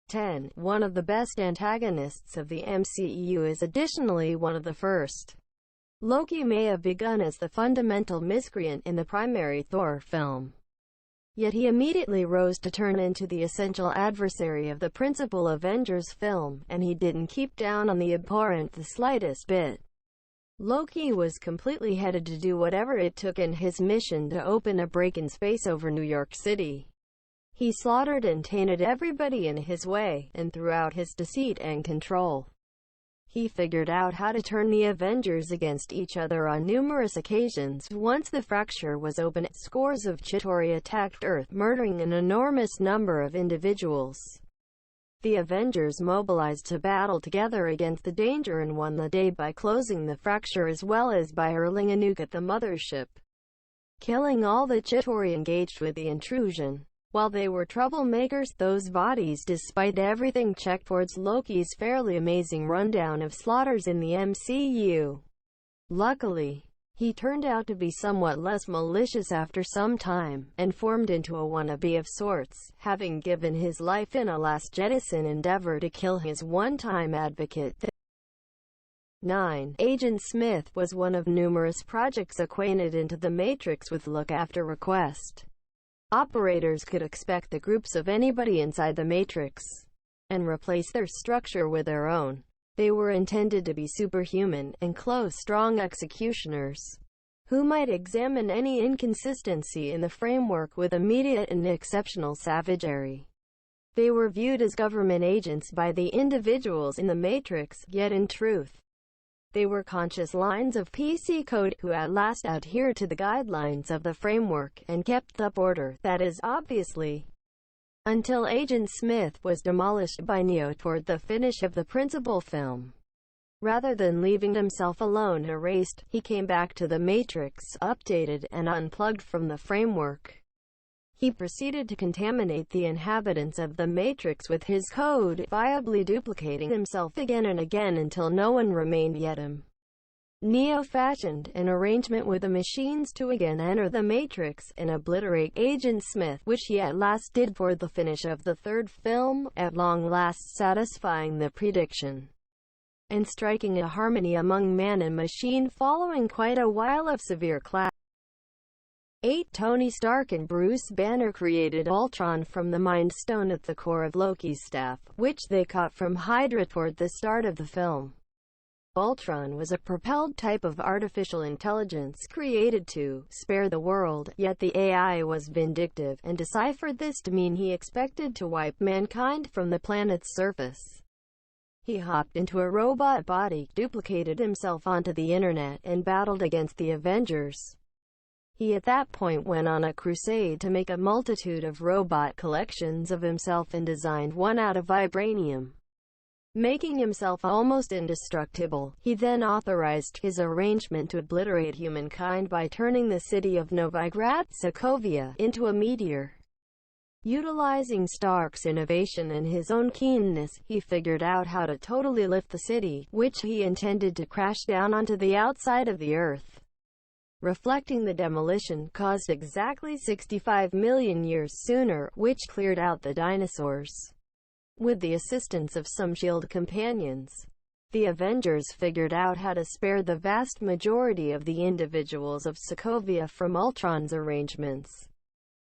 10. One of the best antagonists of the MCU is additionally one of the first. Loki may have begun as the fundamental miscreant in the primary Thor film. Yet he immediately rose to turn into the essential adversary of the principal Avengers film, and he didn't keep down on the abhorrent the slightest bit. Loki was completely headed to do whatever it took in his mission to open a break in space over New York City. He slaughtered and tainted everybody in his way, and throughout his deceit and control, he figured out how to turn the Avengers against each other on numerous occasions. Once the fracture was open, scores of Chitauri attacked Earth, murdering an enormous number of individuals. The Avengers mobilized to battle together against the danger and won the day by closing the fracture as well as by hurling a nuke at the mothership, killing all the Chitauri engaged with the intrusion. While they were troublemakers, those bodies, despite everything, checked towards Loki's fairly amazing rundown of slaughters in the MCU. Luckily, he turned out to be somewhat less malicious after some time, and formed into a wannabe of sorts, having given his life in a last jettison endeavor to kill his one-time advocate. 9. Agent Smith was one of numerous projects acquainted into the Matrix with look after request. Operators could expect the groups of anybody inside the Matrix, and replace their structure with their own. They were intended to be superhuman, and close, strong executioners, who might examine any inconsistency in the framework with immediate and exceptional savagery. They were viewed as government agents by the individuals in the Matrix, yet in truth, they were conscious lines of PC code who at last adhered to the guidelines of the framework, and kept up order, that is, obviously, until Agent Smith was demolished by Neo toward the finish of the principal film. Rather than leaving himself alone and erased, he came back to the Matrix, updated and unplugged from the framework. He proceeded to contaminate the inhabitants of the Matrix with his code, viably duplicating himself again and again until no one remained yet him. Neo fashioned an arrangement with the machines to again enter the Matrix and obliterate Agent Smith, which he at last did for the finish of the third film, at long last satisfying the prediction, and striking a harmony among man and machine following quite a while of severe clash. 8. Tony Stark and Bruce Banner created Ultron from the Mind Stone at the core of Loki's staff, which they caught from Hydra toward the start of the film. Ultron was a propelled type of artificial intelligence created to spare the world, yet the AI was vindictive, and deciphered this to mean he expected to wipe mankind from the planet's surface. He hopped into a robot body, duplicated himself onto the internet, and battled against the Avengers. He at that point went on a crusade to make a multitude of robot collections of himself and designed one out of vibranium, making himself almost indestructible. He then authorized his arrangement to obliterate humankind by turning the city of Novigrad, Sokovia, into a meteor. Utilizing Stark's innovation and his own keenness, he figured out how to totally lift the city, which he intended to crash down onto the outside of the Earth. Reflecting the demolition caused exactly 65 million years sooner, which cleared out the dinosaurs. With the assistance of some S.H.I.E.L.D. companions, the Avengers figured out how to spare the vast majority of the individuals of Sokovia from Ultron's arrangements.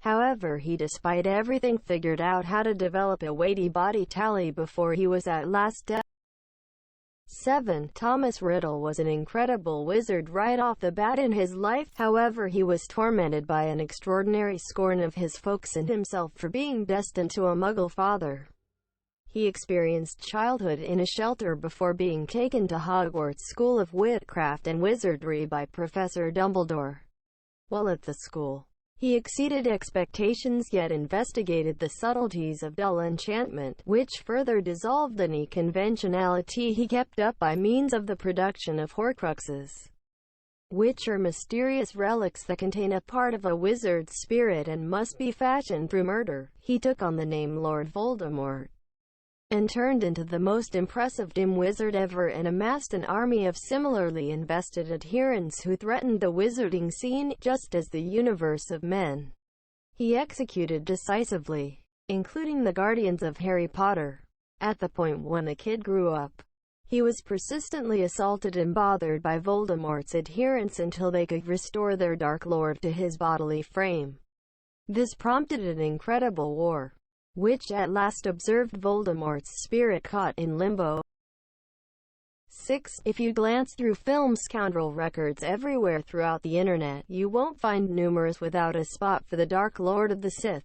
However, he, despite everything, figured out how to develop a weighty body tally before he was at last dead. 7. Thomas Riddle was an incredible wizard right off the bat in his life. However, he was tormented by an extraordinary scorn of his folks and himself for being destined to a Muggle father. He experienced childhood in a shelter before being taken to Hogwarts School of Witchcraft and Wizardry by Professor Dumbledore. While at the school, he exceeded expectations yet investigated the subtleties of dull enchantment, which further dissolved any conventionality he kept up by means of the production of Horcruxes, which are mysterious relics that contain a part of a wizard's spirit and must be fashioned through murder. He took on the name Lord Voldemort, and turned into the most impressive dim wizard ever and amassed an army of similarly invested adherents who threatened the wizarding scene, just as the universe of men. He executed decisively. including the guardians of Harry Potter. At the point when the kid grew up, he was persistently assaulted and bothered by Voldemort's adherents until they could restore their Dark Lord to his bodily frame. This prompted an incredible war, which at last observed Voldemort's spirit caught in limbo. 6. If you glance through film scoundrel records everywhere throughout the internet, you won't find numerous without a spot for the Dark Lord of the Sith.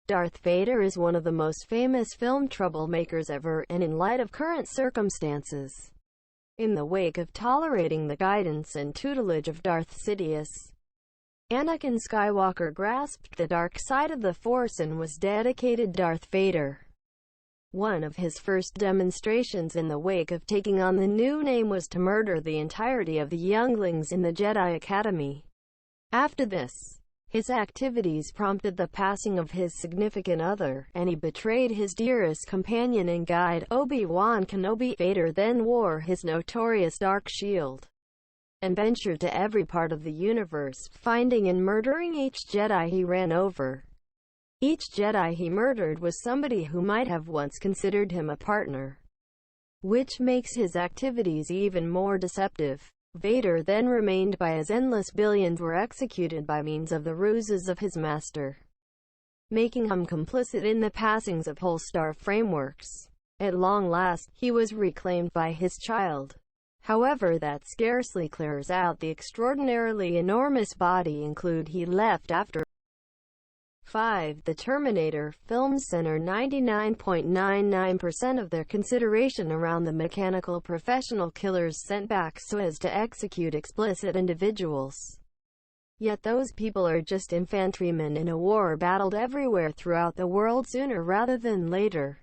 Darth Vader is one of the most famous film troublemakers ever, and in light of current circumstances, in the wake of tolerating the guidance and tutelage of Darth Sidious, Anakin Skywalker grasped the dark side of the Force and was dedicated Darth Vader. One of his first demonstrations in the wake of taking on the new name was to murder the entirety of the younglings in the Jedi Academy. After this, his activities prompted the passing of his significant other, and he betrayed his dearest companion and guide, Obi-Wan Kenobi. Vader then wore his notorious dark shield and ventured to every part of the universe, finding and murdering each Jedi he ran over. Each Jedi he murdered was somebody who might have once considered him a partner, which makes his activities even more deceptive. Vader then remained by as endless billions were executed by means of the ruses of his master, making him complicit in the passings of whole star frameworks. At long last, he was reclaimed by his child. However, that scarcely clears out the extraordinarily enormous body include he left after. 5. The Terminator films center 99.99% of their consideration around the mechanical professional killers sent back so as to execute explicit individuals. Yet those people are just infantrymen in a war battled everywhere throughout the world sooner rather than later.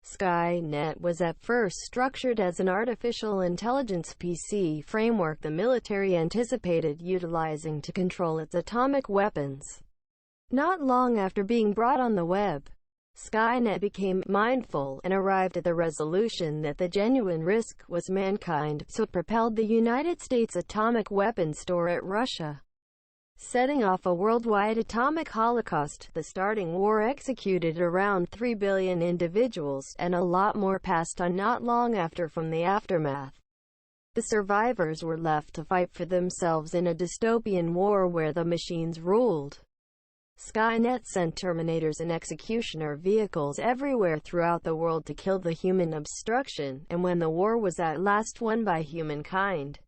Skynet was at first structured as an artificial intelligence PC framework the military anticipated utilizing to control its atomic weapons. Not long after being brought on the web, Skynet became mindful and arrived at the resolution that the genuine risk was mankind, so it propelled the United States atomic weapons store at Russia, setting off a worldwide atomic holocaust. The starting war executed around 3 billion individuals, and a lot more passed on not long after from the aftermath. The survivors were left to fight for themselves in a dystopian war where the machines ruled. Skynet sent Terminators and executioner vehicles everywhere throughout the world to kill the human obstruction, and when the war was at last won by humankind,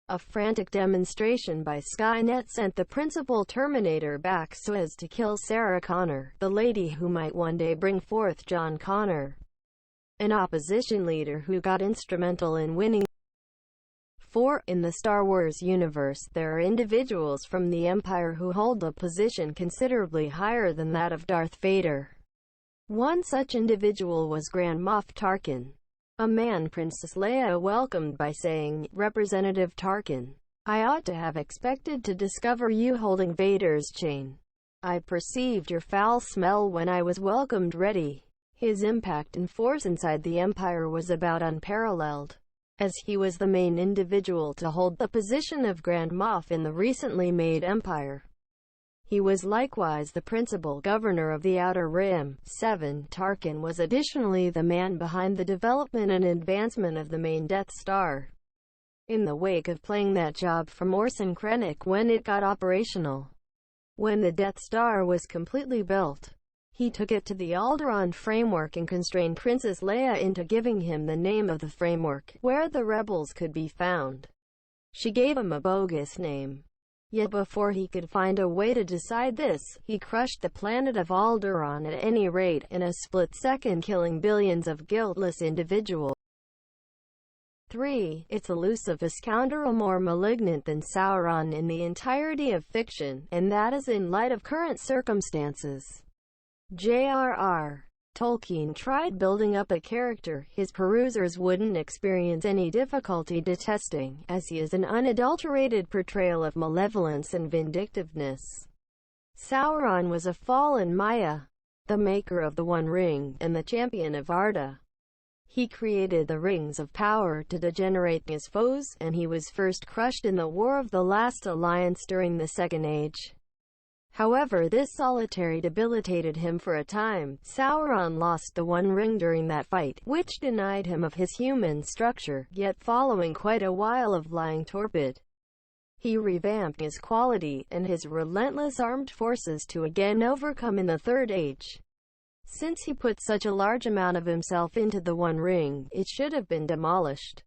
a frantic demonstration by Skynet sent the principal Terminator back so as to kill Sarah Connor, the lady who might one day bring forth John Connor, an opposition leader who got instrumental in winning. 4. In the Star Wars universe, there are individuals from the Empire who hold a position considerably higher than that of Darth Vader. One such individual was Grand Moff Tarkin, a man Princess Leia welcomed by saying, "Representative Tarkin, I ought to have expected to discover you holding Vader's chain. I perceived your foul smell when I was welcomed ready." His impact and force inside the Empire was about unparalleled, as he was the main individual to hold the position of Grand Moff in the recently made Empire. He was likewise the principal governor of the Outer Rim. 7. Tarkin was additionally the man behind the development and advancement of the main Death Star. In the wake of playing that job from Orson Krennic when it got operational, when the Death Star was completely built, he took it to the Alderaan framework and constrained Princess Leia into giving him the name of the framework, where the rebels could be found. She gave him a bogus name. Yet before he could find a way to decide this, he crushed the planet of Alderaan at any rate, in a split second, killing billions of guiltless individuals. 3. It's elusive a scoundrel more malignant than Sauron in the entirety of fiction, and that is in light of current circumstances. J.R.R. Tolkien tried building up a character his perusers wouldn't experience any difficulty detesting, as he is an unadulterated portrayal of malevolence and vindictiveness. Sauron was a fallen Maya, the maker of the One Ring, and the champion of Arda. He created the Rings of Power to degenerate his foes, and he was first crushed in the War of the Last Alliance during the Second Age. However, this solitary debilitated him for a time. Sauron lost the One Ring during that fight, which denied him of his human structure, yet following quite a while of lying torpid, he revamped his quality and his relentless armed forces to again overcome in the Third Age. Since he put such a large amount of himself into the One Ring, it should have been demolished,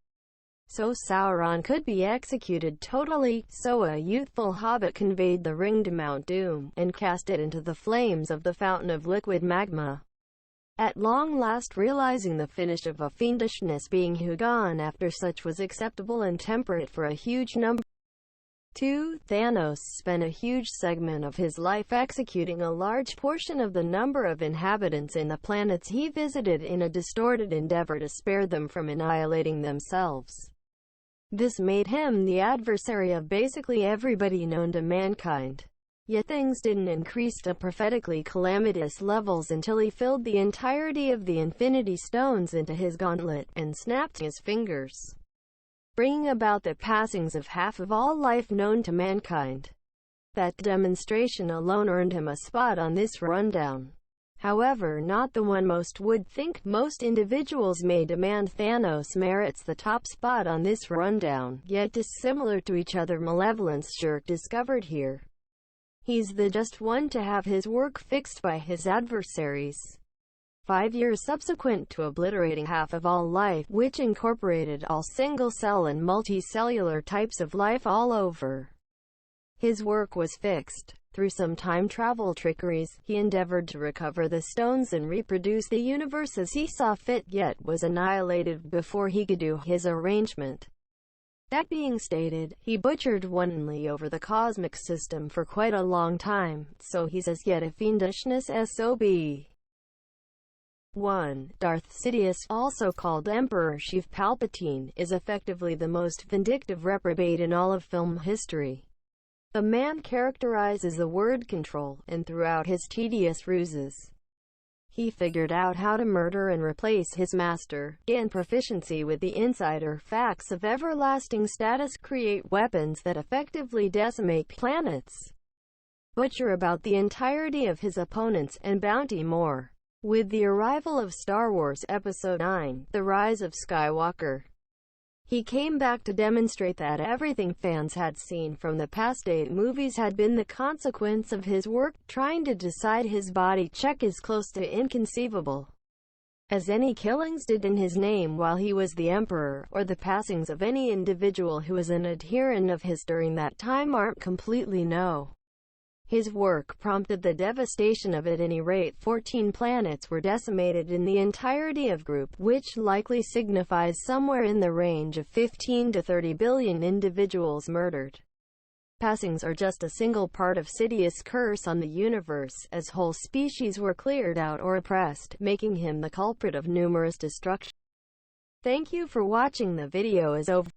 so Sauron could be executed totally. So a youthful hobbit conveyed the ring to Mount Doom, and cast it into the flames of the fountain of liquid magma. At long last, realizing the finish of a fiendishness being gone after such was acceptable and temperate for a huge number. 2. Thanos spent a huge segment of his life executing a large portion of the number of inhabitants in the planets he visited in a distorted endeavor to spare them from annihilating themselves. This made him the adversary of basically everybody known to mankind. Yet things didn't increase to prophetically calamitous levels until he filled the entirety of the Infinity Stones into his gauntlet, and snapped his fingers, bringing about the passings of half of all life known to mankind. That demonstration alone earned him a spot on this rundown. However, not the one most would think. Most individuals may demand Thanos merits the top spot on this rundown, yet dissimilar to each other. Malevolence jerk discovered here. He's the just one to have his work fixed by his adversaries. 5 years subsequent to obliterating half of all life, which incorporated all single-cell and multicellular types of life all over, his work was fixed. Through some time travel trickeries, he endeavored to recover the stones and reproduce the universe as he saw fit, yet was annihilated before he could do his arrangement. That being stated, he butchered wantonly over the cosmic system for quite a long time, so he's as yet a fiendishness SOB. 1. Darth Sidious, also called Emperor Sheev Palpatine, is effectively the most vindictive reprobate in all of film history. The man characterizes the word control, and throughout his tedious ruses, he figured out how to murder and replace his master, gain proficiency with the insider facts of everlasting status, create weapons that effectively decimate planets, butcher about the entirety of his opponents, and bounty more. With the arrival of Star Wars Episode IX, The Rise of Skywalker, he came back to demonstrate that everything fans had seen from the past 8 movies had been the consequence of his work. Trying to decide his body check is close to inconceivable, as any killings did in his name while he was the Emperor, or the passings of any individual who was an adherent of his during that time aren't completely no. His work prompted the devastation of at any rate 14 planets were decimated in the entirety of group, which likely signifies somewhere in the range of 15 to 30 billion individuals murdered. Passings are just a single part of Sidious' curse on the universe, as whole species were cleared out or oppressed, making him the culprit of numerous destruction. Thank you for watching. The video is over.